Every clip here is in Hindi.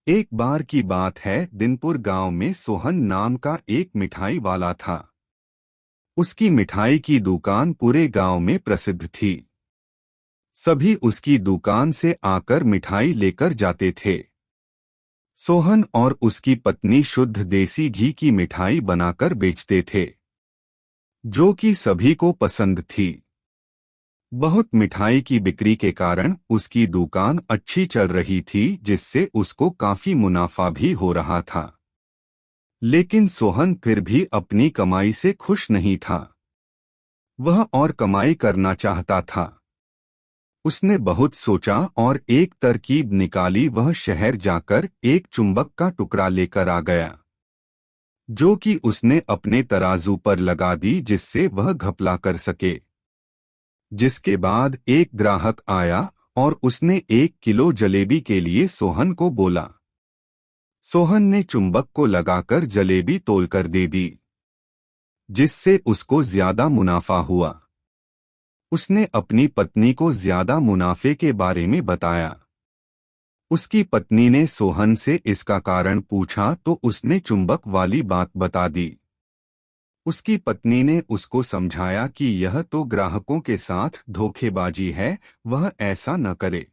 एक बार की बात है, दिनपुर गांव में सोहन नाम का एक मिठाई वाला था। उसकी मिठाई की दुकान पूरे गांव में प्रसिद्ध थी। सभी उसकी दुकान से आकर मिठाई लेकर जाते थे। सोहन और उसकी पत्नी शुद्ध देसी घी की मिठाई बनाकर बेचते थे, जो कि सभी को पसंद थी। बहुत मिठाई की बिक्री के कारण उसकी दुकान अच्छी चल रही थी, जिससे उसको काफी मुनाफा भी हो रहा था। लेकिन सोहन फिर भी अपनी कमाई से खुश नहीं था। वह और कमाई करना चाहता था। उसने बहुत सोचा और एक तरकीब निकाली। वह शहर जाकर एक चुंबक का टुकड़ा लेकर आ गया, जो कि उसने अपने तराजू पर लगा दी, जिससे वह घपला कर सके। जिसके बाद एक ग्राहक आया और उसने 1 किलो जलेबी के लिए सोहन को बोला। सोहन ने चुंबक को लगाकर जलेबी तोलकर दे दी, जिससे उसको ज्यादा मुनाफा हुआ। उसने अपनी पत्नी को ज्यादा मुनाफे के बारे में बताया। उसकी पत्नी ने सोहन से इसका कारण पूछा तो उसने चुंबक वाली बात बता दी। उसकी पत्नी ने उसको समझाया कि यह तो ग्राहकों के साथ धोखेबाजी है, वह ऐसा न करे।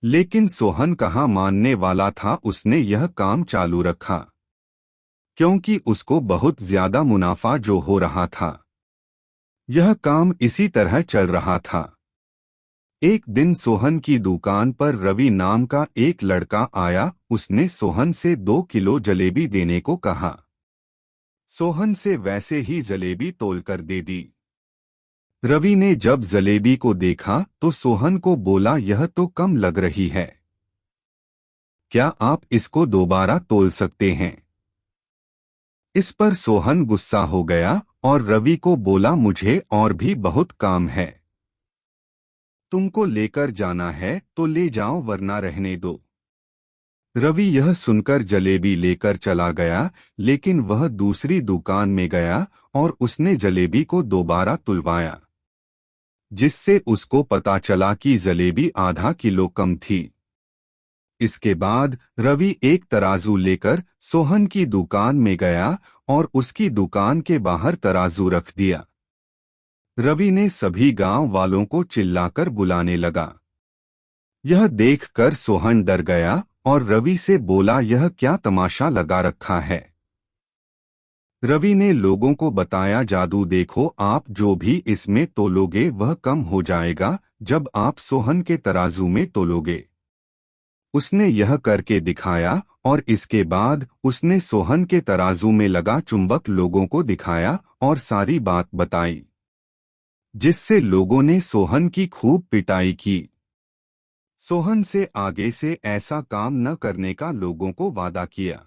लेकिन सोहन कहाँ मानने वाला था। उसने यह काम चालू रखा, क्योंकि उसको बहुत ज्यादा मुनाफा जो हो रहा था। यह काम इसी तरह चल रहा था। एक दिन सोहन की दुकान पर रवि नाम का एक लड़का आया। उसने सोहन से 2 किलो जलेबी देने को कहा। सोहन से वैसे ही जलेबी तोलकर दे दी। रवि ने जब जलेबी को देखा तो सोहन को बोला, यह तो कम लग रही है, क्या आप इसको दोबारा तोल सकते हैं? इस पर सोहन गुस्सा हो गया और रवि को बोला, मुझे और भी बहुत काम है। तुमको लेकर जाना है तो ले जाओ, वरना रहने दो। रवि यह सुनकर जलेबी लेकर चला गया, लेकिन वह दूसरी दुकान में गया और उसने जलेबी को दोबारा तुलवाया, जिससे उसको पता चला कि जलेबी आधा किलो कम थी। इसके बाद रवि एक तराजू लेकर सोहन की दुकान में गया और उसकी दुकान के बाहर तराजू रख दिया। रवि ने सभी गांव वालों को चिल्लाकर बुलाने लगा। यह देखकर सोहन डर गया और रवि से बोला, यह क्या तमाशा लगा रखा है? रवि ने लोगों को बताया, जादू देखो, आप जो भी इसमें तोलोगे वह कम हो जाएगा जब आप सोहन के तराजू में तोलोगे। उसने यह करके दिखाया और इसके बाद उसने सोहन के तराजू में लगा चुंबक लोगों को दिखाया और सारी बात बताई, जिससे लोगों ने सोहन की खूब पिटाई की। सोहन से आगे से ऐसा काम न करने का लोगों को वादा किया।